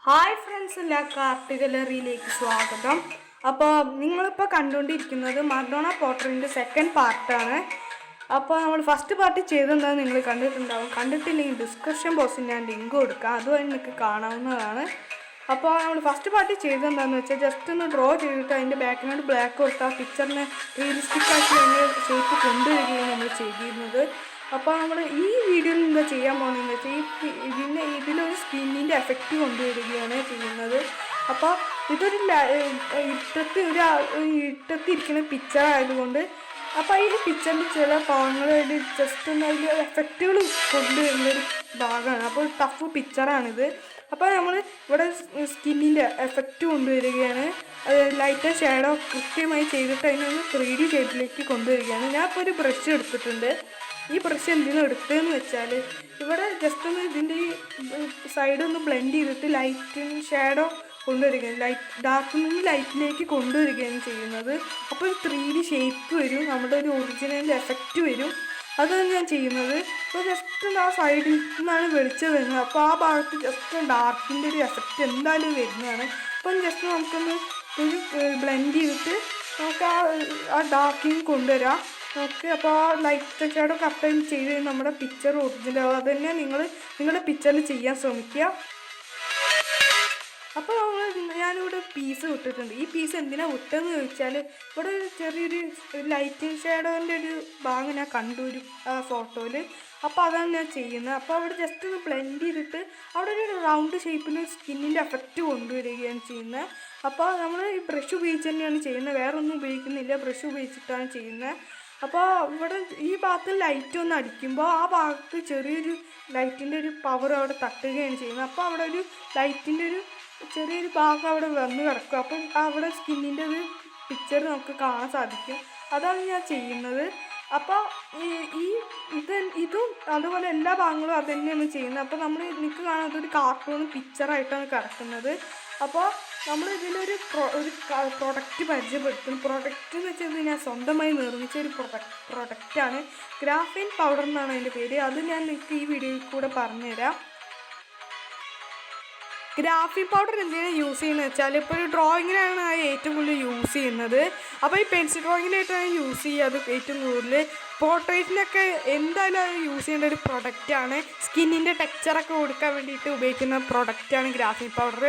Hi friends, എല്ലാ cart ഗാലറിയിലേക്ക് സ്വാഗതം. അപ്പോൾ നിങ്ങളിപ്പോൾ കണ്ടുകൊണ്ടിരിക്കുന്നത് മർഡോണ പോട്ടറിൻ്റെ സെക്കൻഡ് പാർട്ടാണ്. അപ്പോൾ നമ്മൾ ഫസ്റ്റ് പാർട്ട് ചെയ്തെന്താണെന്ന് നിങ്ങൾ കണ്ടിട്ടുണ്ടാവും. കണ്ടിട്ടില്ലെങ്കിൽ ഡിസ്ക്രിപ്ഷൻ ബോക്സിൽ ഞാൻ ലിങ്ക് കൊടുക്കാം, അതുവഴി നിങ്ങൾക്ക് കാണാവുന്നതാണ്. അപ്പോൾ നമ്മൾ ഫസ്റ്റ് പാർട്ട് ചെയ്തെന്താണെന്ന് വെച്ചാൽ ജസ്റ്റ് ഒന്ന് ഡ്രോ ചെയ്തിട്ട് അതിൻ്റെ ബാക്ക്ഗ്രൗണ്ട് ബ്ലാക്ക് കൊടുത്താൽ പിക്ചറിനെ റിയലിസ്റ്റിക് ആയിട്ട് അതിൻ്റെ ഷേപ്പ് കൊണ്ടുവരികയാണ് നമ്മൾ ചെയ്തിരുന്നത്. അപ്പോൾ നമ്മൾ ഈ വീഡിയോയിൽ എന്താ ചെയ്യാൻ പോകുന്നതെന്ന് വെച്ചാൽ ഇതിലൊരു സ്കിന്നിൻ്റെ എഫക്റ്റ് കൊണ്ടുവരികയാണ് ചെയ്യുന്നത്. അപ്പോൾ ഇതൊരു ഇട്ടത്തിരിക്കുന്ന പിക്ചർ ആയതുകൊണ്ട് അപ്പോൾ ഈ പിക്ചറിൻ്റെ ചില ഭാഗങ്ങൾ ജസ്റ്റ് ഒന്ന് അതിൽ എഫക്റ്റുകൾ കൊണ്ടുവരുന്നൊരു ഭാഗമാണ്. അപ്പോൾ ടഫ് പിക്ചറാണിത്. അപ്പോൾ നമ്മൾ ഇവിടെ സ്കിന്നിൻ്റെ എഫക്റ്റ് കൊണ്ടുവരികയാണ്. ലൈറ്റ് ഷാഡോ കൃത്യമായി ചെയ്തിട്ട് അതിനൊന്ന് 3D ഷേപ്പിലേക്ക് കൊണ്ടുവരികയാണ്. ഞാൻ ഇപ്പോൾ ഒരു ബ്രഷ് എടുത്തിട്ടുണ്ട്. ഈ ബ്രഷ് എന്തിനും എടുത്തതെന്ന് വെച്ചാൽ ഇവിടെ ജസ്റ്റ് ഒന്ന് ഇതിൻ്റെ ഈ സൈഡൊന്ന് ബ്ലെൻഡ് ചെയ്തിട്ട് ലൈറ്റിന് ഷാഡോ കൊണ്ടുവരികയാണ്. ഡാർക്കിൽ നിന്ന് ലൈറ്റിലേക്ക് കൊണ്ടുവരികയാണ് ചെയ്യുന്നത്. അപ്പോൾ ഒരു 3D ഷേപ്പ് വരും, നമ്മുടെ ഒരു ഒറിജിനൽ എഫക്റ്റ് വരും. അതാണ് ഞാൻ ചെയ്യുന്നത്. അപ്പോൾ ജസ്റ്റ് ആ സൈഡിൽ നിന്നാണ് വെളിച്ചം വരുന്നത്. അപ്പോൾ ആ ഭാഗത്ത് ജസ്റ്റ് ഡാർക്കിൻ്റെ ഒരു എഫക്റ്റ് എന്തായാലും വരുന്നതാണ്. അപ്പം ജസ്റ്റ് നമുക്കൊന്ന് ഒരു ബ്ലെൻഡ് ചെയ്തിട്ട് നമുക്ക് ആ ഡാർക്കിങ് കൊണ്ടുവരാം. ഓക്കെ, അപ്പോൾ ആ ലൈറ്റ് ഷാഡോ കറക്റ്റായി ചെയ്ത് നമ്മുടെ പിക്ചർ ഒറിജിനൽ അത് തന്നെ നിങ്ങളുടെ പിക്ചറിൽ ചെയ്യാൻ ശ്രമിക്കുക. അപ്പോൾ ഞാനിവിടെ പീസ് വിട്ടിട്ടുണ്ട്. ഈ പീസ് എന്തിനാണ് വിട്ടതെന്ന് ചോദിച്ചാൽ ഇവിടെ ഒരു ചെറിയൊരു ലൈറ്റിംഗ് ഷാഡോൻ്റെ ഒരു ഭാഗം ഞാൻ കണ്ടു ഒരു ഫോട്ടോയിൽ. അപ്പോൾ അതാണ് ഞാൻ ചെയ്യുന്നത്. അപ്പോൾ അവിടെ ജസ്റ്റ് ഒന്ന് ബ്ലെൻഡ് ചെയ്തിട്ട് അവിടെ ഒരു റൗണ്ട് ഷേപ്പിൽ സ്കിന്നിൻ്റെ എഫക്റ്റ് കൊണ്ടുവരികയാണ് ചെയ്യുന്നത്. അപ്പോൾ നമ്മൾ ഈ ബ്രഷ് ഉപയോഗിച്ച് തന്നെയാണ് ചെയ്യുന്നത്, വേറെ ഒന്നും ഉപയോഗിക്കുന്നില്ല, ബ്രഷ് ഉപയോഗിച്ചിട്ടാണ് ചെയ്യുന്നത്. അപ്പോൾ ഇവിടെ ഈ ഭാഗത്ത് ലൈറ്റ് ഒന്ന് അടിക്കുമ്പോൾ ആ ഭാഗത്ത് ചെറിയൊരു ലൈറ്റിൻ്റെ ഒരു പവർ അവിടെ തട്ടുകയാണ് ചെയ്യുന്നത്. അപ്പോൾ അവിടെ ഒരു ലൈറ്റിൻ്റെ ഒരു ചെറിയൊരു ഭാഗം അവിടെ വന്ന് കിടക്കും. അപ്പം അവിടെ സ്കിന്നിൻ്റെ ഒരു പിക്ചർ നമുക്ക് കാണാൻ സാധിക്കും. അതാണ് ഞാൻ ചെയ്യുന്നത്. അപ്പോൾ ഇതും അതുപോലെ എല്ലാ ഭാഗങ്ങളും അത് തന്നെയാണ് ചെയ്യുന്നത്. അപ്പോൾ എനിക്ക് കാണാൻ അതൊരു കാർട്ടൂൺ പിക്ചറായിട്ടാണ് കിടക്കുന്നത്. അപ്പോൾ നമ്മൾ ഇതിലൊരു പ്രൊഡക്റ്റ് പരിചയപ്പെടുത്തും. പ്രൊഡക്റ്റ് എന്ന് വെച്ചാൽ ഞാൻ സ്വന്തമായി നിർമ്മിച്ച ഒരു പ്രൊഡക്റ്റാണ്. ഗ്രാഫീൻ പൗഡർ എന്നാണ് അതിൻ്റെ പേര്. അത് ഞാൻ നിങ്ങൾക്ക് ഈ വീഡിയോയിൽ കൂടെ പറഞ്ഞുതരാം. ഗ്രാഫിക് പൗഡർ എന്തിനാണ് യൂസ് ചെയ്യുന്നത് വെച്ചാൽ ഇപ്പോൾ ഒരു ഡ്രോയിങ്ങിനാണ് ഏറ്റവും കൂടുതൽ യൂസ് ചെയ്യുന്നത്. അപ്പോൾ ഈ പെൻസിൽ ഡ്രോയിങ്ങിനായിട്ടാണ് യൂസ് ചെയ്യുക. അത് ഏറ്റവും കൂടുതൽ പോർട്രേറ്റിനൊക്കെ എന്തായാലും അത് യൂസ് ചെയ്യേണ്ട ഒരു പ്രൊഡക്റ്റാണ്. സ്കിന്നിൻ്റെ ടെക്സ്ചറൊക്കെ കൊടുക്കാൻ വേണ്ടിയിട്ട് ഉപയോഗിക്കുന്ന പ്രൊഡക്റ്റാണ് ഗ്രാഫിക് പൗഡർ.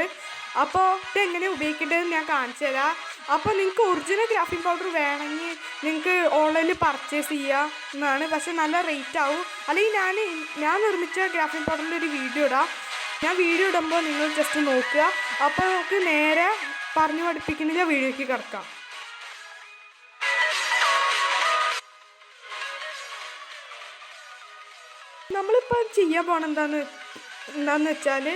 അപ്പോൾ ഇതെങ്ങനെ ഉപയോഗിക്കേണ്ടതെന്ന് ഞാൻ കാണിച്ചു തരാം. അപ്പോൾ നിങ്ങൾക്ക് ഒറിജിനൽ ഗ്രാഫിക് പൗഡർ വേണമെങ്കിൽ നിങ്ങൾക്ക് ഓൺലൈനിൽ പർച്ചേസ് ചെയ്യാം എന്നാണ്. പക്ഷേ നല്ല റേറ്റ് ആവും. അല്ലെങ്കിൽ ഞാൻ നിർമ്മിച്ച ഗ്രാഫിക് പൗഡറിൻ്റെ ഒരു വീഡിയോ ഇടാം. ഞാൻ വീഡിയോ ഇടുമ്പോൾ നിങ്ങൾ ജസ്റ്റ് നോക്കുക. അപ്പോൾ നമുക്ക് നേരെ പറഞ്ഞു പഠിപ്പിക്കുന്നില്ല, വീഡിയോയ്ക്ക് കിടക്കാം. നമ്മളിപ്പോൾ ചെയ്യാൻ പോകണം എന്താണെന്ന് വെച്ചാൽ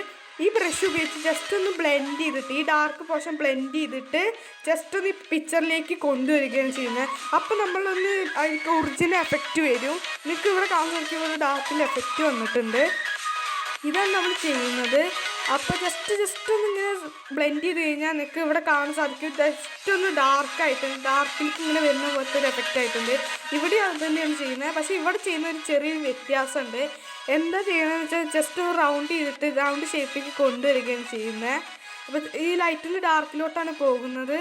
ഈ ബ്രഷ് ഉപയോഗിച്ച് ജസ്റ്റ് ഒന്ന് ബ്ലെൻഡ് ചെയ്തിട്ട് ഈ ഡാർക്ക് പോർഷൻ ബ്ലെൻഡ് ചെയ്തിട്ട് ജസ്റ്റ് ഒന്ന് ഈ പിക്ചറിലേക്ക് കൊണ്ടുവരികയാണ് ചെയ്യുന്നത്. അപ്പോൾ നമ്മളൊന്ന് അതിലേക്ക് ഒറിജിനൽ എഫക്റ്റ് വരും. നിങ്ങൾക്ക് ഇവിടെ കാണാൻ നോക്കിയ ഒരു ഡാർക്കിൻ്റെ എഫക്റ്റ് വന്നിട്ടുണ്ട്. ഇതാണ് നമ്മൾ ചെയ്യുന്നത്. അപ്പോൾ ജസ്റ്റ് ഒന്നിങ്ങനെ ബ്ലെൻഡ് ചെയ്ത് കഴിഞ്ഞാൽ നിങ്ങൾക്ക് ഇവിടെ കാണാൻ സാധിക്കും. ജസ്റ്റ് ഒന്ന് ഡാർക്കിലേക്ക് ഇങ്ങനെ വരുന്ന പോലത്തെ ഒരു എഫക്റ്റ് ആയിട്ടുണ്ട്. ഇവിടെ അത് തന്നെയാണ് ചെയ്യുന്നത്. പക്ഷേ ഇവിടെ ചെയ്യുന്ന ഒരു ചെറിയൊരു വ്യത്യാസമുണ്ട്. എന്താ ചെയ്യണമെന്ന് വെച്ചാൽ ജസ്റ്റ് ഒന്ന് റൗണ്ട് ഷേപ്പിലേക്ക് കൊണ്ടുവരികയാണ് ചെയ്യുന്നത്. അപ്പോൾ ഈ ലൈറ്റിൽ ഡാർക്കിലോട്ടാണ് പോകുന്നത്.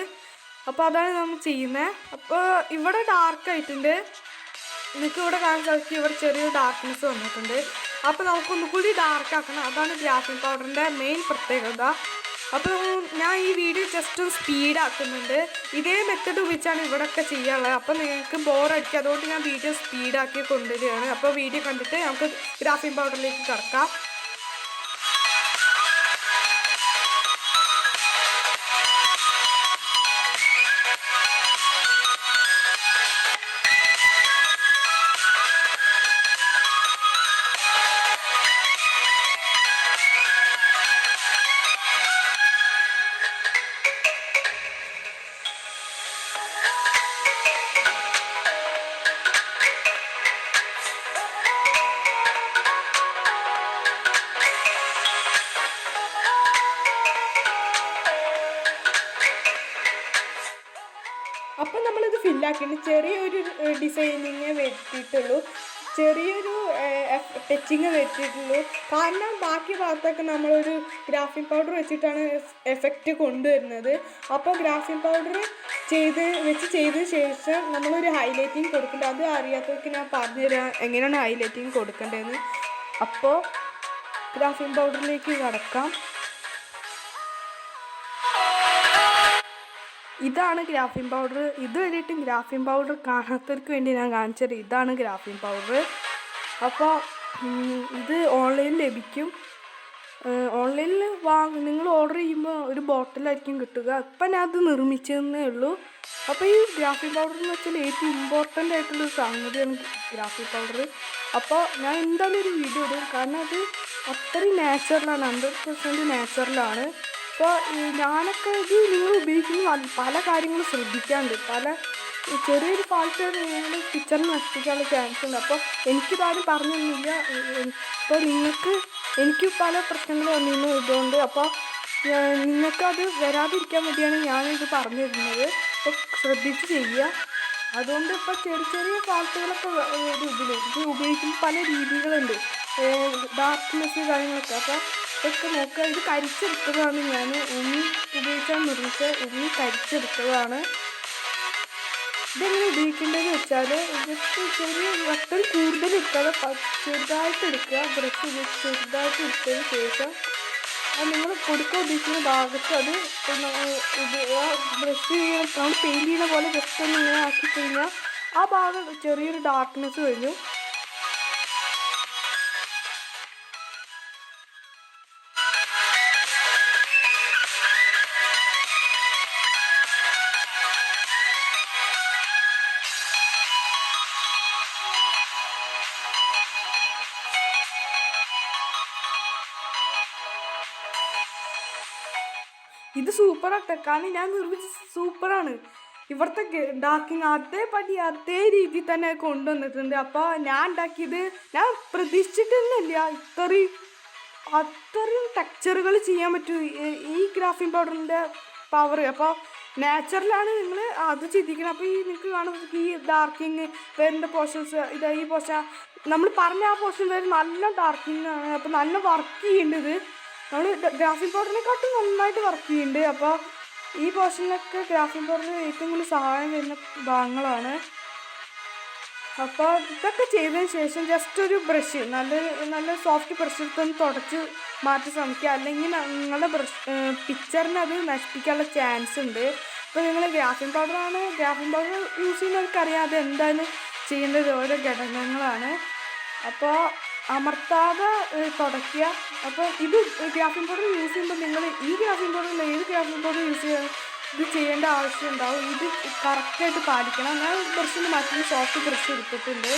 അപ്പോൾ അതാണ് നമ്മൾ ചെയ്യുന്നത്. അപ്പോൾ ഇവിടെ ഡാർക്കായിട്ടുണ്ട്. നിങ്ങൾക്ക് ഇവിടെ കാണാൻ സാധിക്കും. ഇവിടെ ചെറിയൊരു ഡാർക്ക്നെസ് വന്നിട്ടുണ്ട്. അപ്പോൾ നമുക്കൊന്നുകൂടി ഡാർക്കാക്കണം. അതാണ് ഗ്രാഫിക് പൗഡറിൻ്റെ മെയിൻ പ്രത്യേകത. അപ്പോൾ ഞാൻ ഈ വീഡിയോ ജസ്റ്റ് സ്പീഡാക്കുന്നുണ്ട്. ഇതേ മെത്തഡ് ഉപയോഗിച്ചാണ് ഇവിടെയൊക്കെ ചെയ്യാനുള്ളത്. അപ്പോൾ നിങ്ങൾക്ക് ബോറടിക്കുക, അതുകൊണ്ട് ഞാൻ വീഡിയോ സ്പീഡാക്കി കൊണ്ടുവരികയാണ്. അപ്പോൾ വീഡിയോ കണ്ടിട്ട് നമുക്ക് ഗ്രാഫിക് പൗഡറിലേക്ക് കിടക്കാം. അപ്പോൾ നമ്മളിത് ഫില്ലാക്കിയിട്ട് ചെറിയൊരു ഡിസൈനിങ്ങേ വരുത്തിയിട്ടുള്ളൂ. ചെറിയൊരു ടച്ചിങ് വെച്ചിട്ടുള്ളൂ. കാരണം ബാക്കി ഭാഗത്തൊക്കെ നമ്മളൊരു ഗ്രാഫിൻ പൗഡർ വെച്ചിട്ടാണ് എഫക്റ്റ് കൊണ്ടുവരുന്നത്. അപ്പോൾ ഗ്രാഫിൻ പൗഡർ ചെയ്തതിന് ശേഷം നമ്മളൊരു ഹൈലൈറ്റിങ് കൊടുക്കേണ്ടത്. അത് അറിയാത്തവർക്ക് ഞാൻ പറഞ്ഞുതരാം എങ്ങനെയാണ് ഹൈലൈറ്റിങ് കൊടുക്കേണ്ടതെന്ന്. അപ്പോൾ ഗ്രാഫിൻ പൗഡറിലേക്ക് കടക്കാം. ഇതാണ് ഗ്രാഫിൻ പൗഡർ. ഇതുവരെയായിട്ടും ഗ്രാഫിൻ പൗഡർ കാണാത്തവർക്ക് വേണ്ടി ഞാൻ കാണിച്ചത് ഇതാണ് ഗ്രാഫിൻ പൗഡർ. അപ്പോൾ ഇത് ഓൺലൈനിൽ ലഭിക്കും. ഓൺലൈനിൽ നിങ്ങൾ ഓർഡർ ചെയ്യുമ്പോൾ ഒരു ബോട്ടിലായിരിക്കും കിട്ടുക. ഇപ്പം ഞാൻ അത് നിർമ്മിച്ചതന്നേ ഉള്ളൂ. അപ്പോൾ ഈ ഗ്രാഫിൻ പൗഡർ എന്ന് വെച്ചാൽ ഏറ്റവും ഇമ്പോർട്ടൻ്റ് ആയിട്ടുള്ളൊരു സംഗതിയാണ് ഗ്രാഫിൻ പൗഡർ. അപ്പോൾ ഞാൻ എന്തായാലും ഒരു വീഡിയോ ഇടും. കാരണം അത് അത്രയും നാച്ചുറലാണ്, 100% നാച്ചുറലാണ്. അപ്പോൾ ഞാനൊക്കെ ഇത് നിങ്ങൾ ഉപയോഗിക്കുന്ന പല കാര്യങ്ങളും ശ്രദ്ധിക്കാറുണ്ട്. പല ചെറിയൊരു ഫാൾട്ട് നിങ്ങൾ കിച്ചണിൽ നശിപ്പിക്കാനുള്ള ചാൻസ് ഉണ്ട്. അപ്പോൾ എനിക്കിതാരും പറഞ്ഞൊന്നുമില്ല. ഇപ്പോൾ എനിക്ക് പല പ്രശ്നങ്ങൾ വന്നിരുന്നു ഇതുകൊണ്ട്. അപ്പോൾ നിങ്ങൾക്കത് വരാതിരിക്കാൻ വേണ്ടിയാണ് ഞാനിത് പറഞ്ഞു തരുന്നത്. അപ്പോൾ ശ്രദ്ധിച്ച് ചെയ്യുക. അതുകൊണ്ട് ഇപ്പോൾ ചെറിയ ഫാൾട്ടുകളൊക്കെ ഇത് ഉപയോഗിക്കുന്ന പല രീതികളുണ്ട്, ഡാർക്ക്നെസ് കാര്യങ്ങളൊക്കെ. അപ്പോൾ ഇതൊക്കെ നോക്കുക. ഇത് കരിച്ചെടുത്തതാണ്. ഞാൻ ഉണ്ണി ഉപയോഗിച്ചാൽ നിർമ്മിച്ച ഉണ്ണി കരിച്ചെടുത്തതാണ്. ഇതെങ്ങനെ ഉപയോഗിക്കേണ്ടതെന്ന് വെച്ചാൽ ജസ്റ്റ് അത്രയും കൂടുതൽ എടുക്കാതെ ചെറുതായിട്ട് എടുക്കുക. ബ്രഷ് ഉപയോഗിച്ച് ചെറുതായിട്ട് എടുത്തതിന് ശേഷം അത് നിങ്ങൾ കൊടുക്കാൻ ഉദ്ദേശിക്കുന്ന ഭാഗത്ത് അത് ബ്രഷ് നമ്മൾ പെയിൻറ്റ് ചെയ്യുന്ന പോലെ ജസ്റ്റ് ഒന്ന് ഇങ്ങനെ ആക്കി കഴിഞ്ഞാൽ ആ ഭാഗം ചെറിയൊരു ഡാർക്ക്നെസ് വരും. ഇത് സൂപ്പറാട്ടെ. കാരണം ഞാൻ നിർമ്മിച്ച സൂപ്പറാണ്. ഇവിടുത്തെ ഡാർക്കിങ് അതേ രീതിയിൽ തന്നെ കൊണ്ടുവന്നിട്ടുണ്ട്. അപ്പോൾ ഞാൻ ഉണ്ടാക്കിയത് ഞാൻ പ്രതീക്ഷിച്ചിട്ടൊന്നുമില്ല അത്രയും ടെക്സ്ചറുകൾ ചെയ്യാൻ പറ്റും ഈ ഗ്രാഫിൻ പൗഡറിൻ്റെ പവർ. അപ്പോൾ നാച്ചുറലാണ് നിങ്ങൾ അത് ചിന്തിക്കണം. അപ്പോൾ നിങ്ങൾക്ക് കാണും ഈ ഡാർക്കിങ് വരുന്ന പോർഷൻസ് ഈ പോർഷൻ നമ്മൾ പറഞ്ഞ ആ പോർഷൻ വരെ നല്ല ഡാർക്കിങ് ആണ്. അപ്പോൾ നല്ല വർക്ക് ചെയ്യേണ്ടത് നമ്മൾ ഗ്രാഫിൻ പൗഡറിനെക്കാട്ടും നന്നായിട്ട് വർക്ക് ചെയ്യുന്നുണ്ട്. അപ്പോൾ ഈ പോർഷനിലൊക്കെ ഗ്രാഫിൻ പൗഡറിന് ഏറ്റവും കൂടുതൽ സഹായം വരുന്ന ഭാഗങ്ങളാണ്. അപ്പോൾ ഇതൊക്കെ ചെയ്തതിന് ശേഷം ജസ്റ്റ് ഒരു ബ്രഷ് നല്ല സോഫ്റ്റ് ബ്രഷ് എടുത്തൊന്ന് തുടച്ച് മാറ്റി ശ്രമിക്കുക. അല്ലെങ്കിൽ നിങ്ങളുടെ പിക്ചറിന് അത് നശിപ്പിക്കാനുള്ള ചാൻസ് ഉണ്ട്. ഇപ്പോൾ നിങ്ങൾ ഗ്രാഫിൻ പൗഡർ യൂസ് ചെയ്യുന്നവർക്കറിയാം അത് എന്താണ് ചെയ്യേണ്ടത്, ഓരോ ഘടകങ്ങളാണ്. അപ്പോൾ അമർത്താതെ തുടയ്ക്കുക. അപ്പോൾ ഇത് ഗ്രാഫിൻ പൗഡർ യൂസ് ചെയ്യുമ്പോൾ നിങ്ങൾ ഈ ഗ്രാഫിൻ പൗഡറിൽ ഏത് ഗ്രാഫിൻ പൗഡർ ഇത് ചെയ്യേണ്ട ആവശ്യം ഉണ്ടാവും. ഇത് കറക്റ്റായിട്ട് പാലിക്കണം. ഞാൻ ബ്രഷിന് മറ്റൊരു സോഫ്റ്റ് ബ്രഷ് എടുത്തിട്ടുണ്ട്.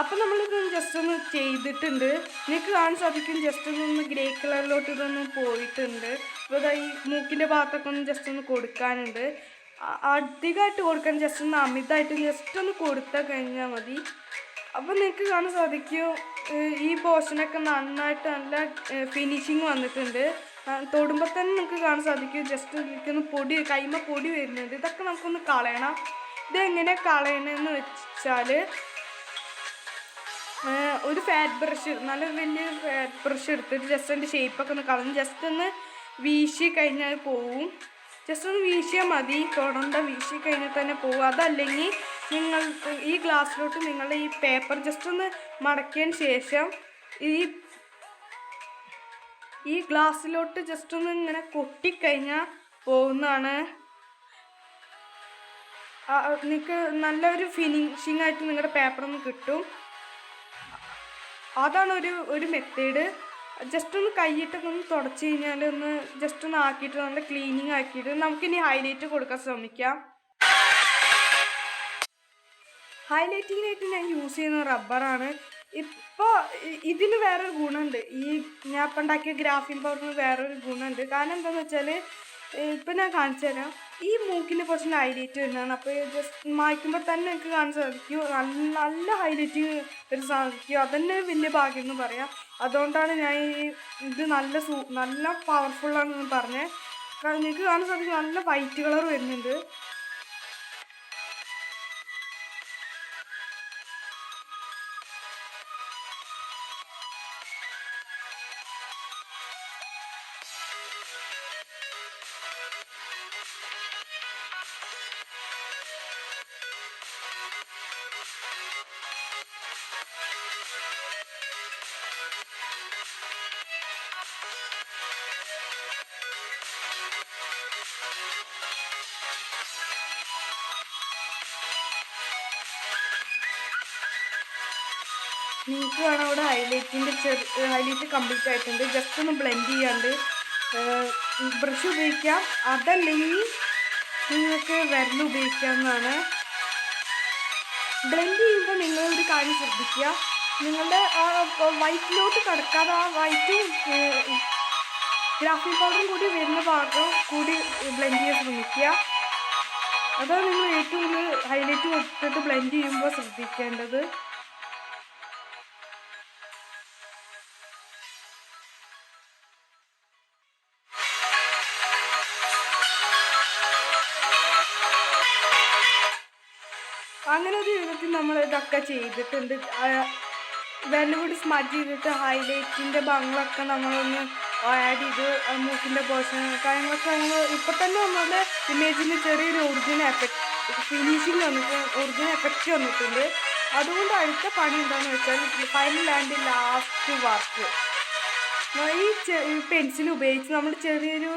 അപ്പം നമ്മളിത് ജസ്റ്റ് ഒന്ന് ചെയ്തിട്ടുണ്ട്. നിങ്ങൾക്ക് കാണാൻ സാധിക്കും ജസ്റ്റ് ഒന്ന് ഗ്രേ കളറിലോട്ട് ഇതൊന്ന് പോയിട്ടുണ്ട്. അപ്പോൾ ഈ മൂക്കിൻ്റെ ഭാഗത്തൊക്കെ ഒന്ന് ജസ്റ്റ് ഒന്ന് കൊടുക്കാനുണ്ട്. അധികമായിട്ട് കൊടുക്കാൻ ജസ്റ്റ് ഒന്ന് അമിതമായിട്ട് ജസ്റ്റ് ഒന്ന് കൊടുത്താൽ കഴിഞ്ഞാൽ മതി. അപ്പോൾ നിങ്ങൾക്ക് കാണാൻ സാധിക്കും ഈ പോർഷനൊക്കെ നന്നായിട്ട് നല്ല ഫിനിഷിങ് വന്നിട്ടുണ്ട്. തൊടുമ്പോൾ തന്നെ നിങ്ങൾക്ക് കാണാൻ സാധിക്കും ജസ്റ്റ് എനിക്കൊന്ന് കൈമ പൊടി വരുന്നുണ്ട്. ഇതൊക്കെ നമുക്കൊന്ന് കളയണം. ഇതെങ്ങനെ കളയണമെന്ന് വെച്ചാൽ ഒരു ഫാറ്റ് ബ്രഷ്, നല്ല വലിയ ഫാറ്റ് ബ്രഷ് എടുത്തിട്ട് ജസ്റ്റ് അതിൻ്റെ ഷേപ്പൊക്കെ ഒന്ന് കളഞ്ഞ് ജസ്റ്റ് ഒന്ന് വീശി കഴിഞ്ഞാൽ പോവും. ജസ്റ്റ് ഒന്ന് വീശിയാൽ മതി, തൊടണ്ട, വീശി കഴിഞ്ഞാൽ തന്നെ പോവും. അതല്ലെങ്കിൽ നിങ്ങൾ ഈ ഗ്ലാസ്സിലോട്ട് നിങ്ങളുടെ ഈ പേപ്പർ ജസ്റ്റ് ഒന്ന് മടക്കിയതിന് ശേഷം ഈ ഗ്ലാസ്സിലോട്ട് ജസ്റ്റ് ഒന്ന് ഇങ്ങനെ കൊട്ടിക്കഴിഞ്ഞാൽ പോകുന്നതാണ്. നിങ്ങൾക്ക് നല്ലൊരു ഫിനിഷിംഗ് ആയിട്ട് നിങ്ങളുടെ പേപ്പറൊന്ന് കിട്ടും. അതാണ് ഒരു മെത്തേഡ്. ജസ്റ്റ് ഒന്ന് കൈയിട്ടൊക്കെ ഒന്ന് തുടച്ച് കഴിഞ്ഞാൽ ഒന്ന് ജസ്റ്റ് ഒന്ന് ആക്കിയിട്ട് നല്ല ക്ലീനിങ് ആക്കിയിട്ട് നമുക്കിനി ഹൈലൈറ്റ് കൊടുക്കാൻ ശ്രമിക്കാം. ഹൈലൈറ്റിങ്ങിനായിട്ട് ഞാൻ യൂസ് ചെയ്യുന്ന റബ്ബറാണ്. ഇപ്പോൾ ഇതിന് വേറൊരു ഗുണമുണ്ട്, ഈ ഞാൻ ഇപ്പം ഉണ്ടാക്കിയ ഗ്രാഫിൻ പൗഡറിന് വേറൊരു ഗുണമുണ്ട്. കാരണം എന്താണെന്ന് വെച്ചാൽ ഇപ്പം ഞാൻ കാണിച്ചു തരാം. ഈ മൂക്കിൽ കുറച്ച് ഹൈലൈറ്റ് വരുന്നതാണ്. അപ്പോൾ ജസ്റ്റ് മായ്ക്കുമ്പോൾ തന്നെ എനിക്ക് കാണാൻ സാധിക്കും, നല്ല ഹൈലൈറ്റിങ് ഒരു സാധിക്കും. അതന്നെ വലിയ ഭാഗ്യം എന്ന് പറയാം. അതുകൊണ്ടാണ് ഞാൻ ഇത് നല്ല പവർഫുള്ളാണെന്ന് പറഞ്ഞത്. നിങ്ങൾക്ക് കാണാൻ സാധിക്കും നല്ല വൈറ്റ് കളർ വരുന്നുണ്ട്. നിങ്ങൾക്ക് വേണം അവിടെ ഹൈലൈറ്റ് കംപ്ലീറ്റ് ആയിട്ടുണ്ട്. ജസ്റ്റ് ഒന്ന് ബ്ലെൻഡ് ചെയ്യാണ്ട് ബ്രഷ് ഉപയോഗിക്കാം. അതല്ലെങ്കിൽ നിങ്ങൾക്ക് വിരൽ ഉപയോഗിക്കാവുന്നതാണ്. ബ്ലെൻഡ് ചെയ്യുമ്പോൾ നിങ്ങളൊരു കാര്യം ശ്രദ്ധിക്കുക, നിങ്ങളുടെ ആ വൈറ്റിലോട്ട് കിടക്കാതെ ആ വൈറ്റും ഗ്രാഫിൻ പൗഡറും കൂടി വരുന്ന ഭാഗം കൂടി ബ്ലെൻഡ് ചെയ്യാൻ ശ്രമിക്കുക. അതാണ് നിങ്ങൾ ഏറ്റവും കൂടുതൽ ഹൈലൈറ്റ് കൊടുത്തിട്ട് ബ്ലെൻഡ് ചെയ്യുമ്പോൾ ശ്രദ്ധിക്കേണ്ടത്. അങ്ങനെ ഒരു വിധത്തിൽ നമ്മൾ ഇതൊക്കെ ചെയ്തിട്ടുണ്ട്. വെള്ളം കൂടി സ്മജ് ചെയ്തിട്ട് ഹൈലൈറ്റിൻ്റെ ഭാഗങ്ങളൊക്കെ നമ്മളൊന്ന് ആഡ് ചെയ്ത് മൂക്കിൻ്റെ പോർഷൻ കാര്യങ്ങളൊക്കെ നമ്മൾ ഇപ്പം തന്നെ നമ്മളുടെ ഇമേജിന് ചെറിയൊരു ഒറിജിനൽ ഫിനിഷിങ് ഒറിജിനൽ എഫക്റ്റ് വന്നിട്ടുണ്ട്. അതുകൊണ്ട് അടുത്ത പണി എന്താണെന്ന് വെച്ചാൽ ഫൈനൽ ആൻഡ് ലാസ്റ്റ് വർക്ക് ഈ പെൻസിൽ ഉപയോഗിച്ച് നമ്മൾ ചെറിയൊരു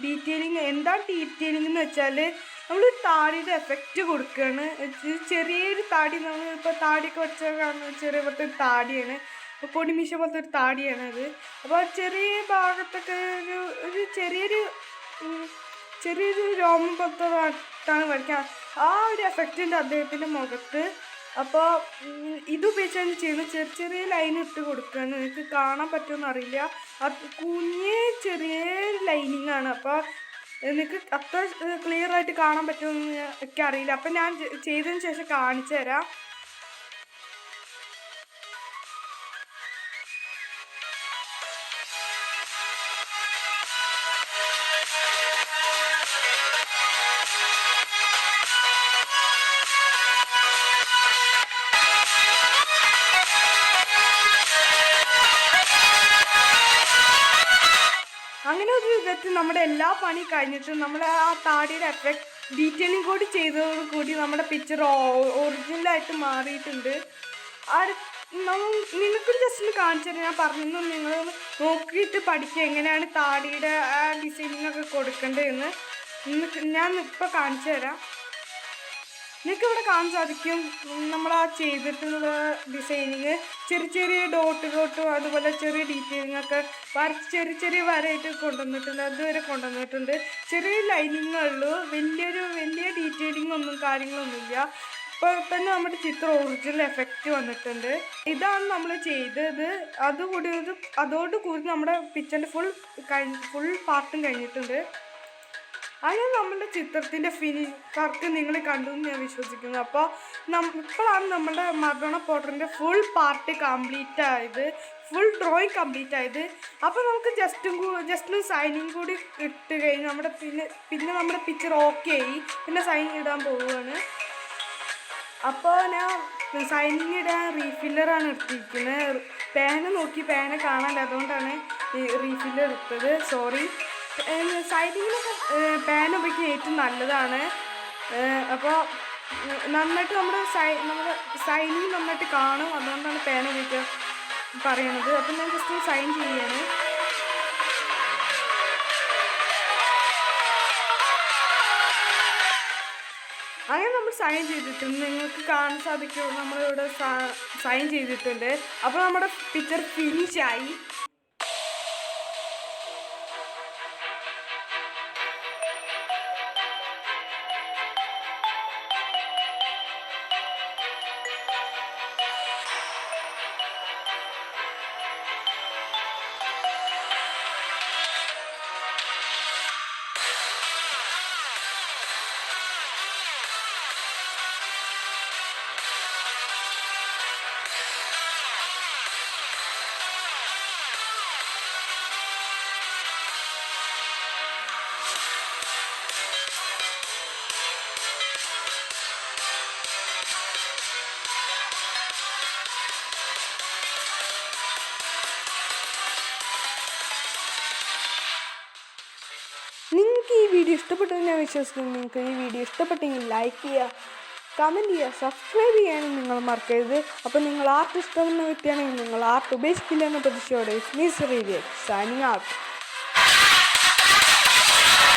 ഡീറ്റെയിലിങ് എന്താ ഡീറ്റെയിലിംഗ് എന്ന് വെച്ചാൽ നമ്മൾ താടിയുടെ എഫക്റ്റ് കൊടുക്കുകയാണ്. ചെറിയൊരു താടി, നമ്മളിപ്പോൾ താടിയൊക്കെ വെച്ചാൽ കാണുന്ന ചെറിയ പോലത്തെ ഒരു താടിയാണ്, ഇപ്പോൾ പൊടിമീശ പോലത്തെ ഒരു താടിയാണ് അത്. അപ്പോൾ ചെറിയ ഭാഗത്തൊക്കെ ഒരു ചെറിയൊരു രോമം പോലത്തെ ആയിട്ടാണ് വരയ്ക്കുക. ആ ഒരു എഫക്റ്റ് ഉണ്ട് അദ്ദേഹത്തിൻ്റെ മുഖത്ത്. അപ്പോൾ ഇതുപയോഗിച്ചാണ് ചെയ്യുന്നത്. ചെറിയ ലൈൻ ഇട്ട് കൊടുക്കുകയാണ്. നിങ്ങൾക്ക് കാണാൻ പറ്റുമെന്ന് അറിയില്ല, ചെറിയ ലൈനിങ് ആണ്. അപ്പോൾ എനിക്ക് അത്ര ക്ലിയർ ആയിട്ട് കാണാൻ പറ്റുമെന്ന് എനിക്ക് അറിയില്ല. അപ്പം ഞാൻ ചെയ്തതിന് ശേഷം കാണിച്ചു തരാം. അങ്ങനെ ഒരു വിധത്തിൽ നമ്മുടെ എല്ലാ പണി കഴിഞ്ഞിട്ടും നമ്മുടെ ആ താടിയുടെ എഫക്റ്റ് ഡീറ്റെയിലിംഗ് കൂടി ചെയ്തതോടുകൂടി നമ്മുടെ പിക്ചർ ഒറിജിനലായിട്ട് മാറിയിട്ടുണ്ട്. നിങ്ങൾക്കും ജസ്റ്റ് ഒന്ന് കാണിച്ചു തരാം. ഞാൻ പറഞ്ഞു, നിങ്ങൾ നോക്കിയിട്ട് പഠിക്കുക എങ്ങനെയാണ് താടിയുടെ ആ ഡിസൈനിങ് ഒക്കെ കൊടുക്കേണ്ടതെന്ന്. ഞാൻ ഇപ്പോൾ കാണിച്ചു തരാം. നിങ്ങൾക്ക് ഇവിടെ കാണാൻ സാധിക്കും നമ്മൾ ആ ചെയ്തിട്ടുള്ള ഡിസൈനിങ് ചെറിയ ഡോട്ടും അതുപോലെ ചെറിയ ഡീറ്റെയിലിംഗ് ഒക്കെ വരച്ച് ചെറിയ വരയായിട്ട് കൊണ്ടുവന്നിട്ടുണ്ട്. അതുവരെ കൊണ്ടുവന്നിട്ടുണ്ട്. ചെറിയ ലൈനിങ്ങുള്ളൂ, വലിയ ഡീറ്റെയിലിംഗ് ഒന്നും കാര്യങ്ങളൊന്നുമില്ല. ഇപ്പോൾ തന്നെ നമ്മുടെ ചിത്രം ഒറിജിനൽ എഫക്റ്റ് വന്നിട്ടുണ്ട്. ഇതാണ് നമ്മൾ ചെയ്തത്. അതോടുകൂടി നമ്മുടെ പിക്ചറിൻ്റെ ഫുൾ പാർട്ടും കഴിഞ്ഞിട്ടുണ്ട്. അങ്ങനെ നമ്മുടെ ചിത്രത്തിൻ്റെ വർക്ക് നിങ്ങൾ കണ്ടു എന്ന് ഞാൻ വിശ്വസിക്കുന്നു. അപ്പോൾ ഇപ്പോഴാണ് നമ്മുടെ മർഡോണ പോട്ടറിൻ്റെ ഫുൾ പാർട്ട് കംപ്ലീറ്റ് ആയത്, ഫുൾ ഡ്രോയിങ് കംപ്ലീറ്റ് ആയത്. അപ്പോൾ നമുക്ക് ജസ്റ്റ് സൈനിങ് കൂടി ഇട്ട് കഴിഞ്ഞ് പിന്നെ നമ്മുടെ പിക്ചർ ഓക്കെ ആയി. പിന്നെ സൈൻ ഇടാൻ പോവുകയാണ്. അപ്പോൾ ഞാൻ സൈനിങ് ഇടാൻ റീഫില്ലറാണ് എടുത്തിരിക്കുന്നത്. പേന നോക്കി പേന കാണാനില്ല, അതുകൊണ്ടാണ് ഈ റീഫില്ലർ എടുത്തത്. സോറി. സൈനിങ്ങിലൊക്കെ പേന ഉപയോഗിക്കാൻ ഏറ്റവും നല്ലതാണ്. അപ്പോൾ നന്നായിട്ട് നമ്മുടെ സൈനിങ് നന്നായിട്ട് കാണും, അതുകൊണ്ടാണ് പേന ഉപയോഗിക്കാൻ പറയണത്. അപ്പം ഞാൻ ജസ്റ്റ് സൈൻ ചെയ്യാണ്. അങ്ങനെ നമ്മൾ സൈൻ ചെയ്തിട്ടുണ്ട്, നിങ്ങൾക്ക് കാണാൻ സാധിക്കും നമ്മളിവിടെ സൈൻ ചെയ്തിട്ടുണ്ട്. അപ്പോൾ നമ്മുടെ പിക്ചർ ഫിനിഷായി. നിങ്ങൾക്ക് ഈ വീഡിയോ ഇഷ്ടപ്പെട്ടെന്ന് ഞാൻ വിശ്വസിക്കുന്നു. നിങ്ങൾക്ക് ഈ വീഡിയോ ഇഷ്ടപ്പെട്ടെങ്കിൽ ലൈക്ക് ചെയ്യുക, കമൻറ്റ് ചെയ്യുക, സബ്സ്ക്രൈബ് ചെയ്യാനും നിങ്ങൾ മറക്കരുത്. അപ്പോൾ നിങ്ങൾ ആർട്ട് ഇഷ്ടപ്പെടുന്ന വ്യക്തിയാണെങ്കിൽ നിങ്ങൾ ആർട്ട് ഉപേക്ഷിക്കില്ല എന്ന പ്രതീക്ഷയോടെ മിസ് റീഡിയോ സൈനിങ് ഔട്ട്.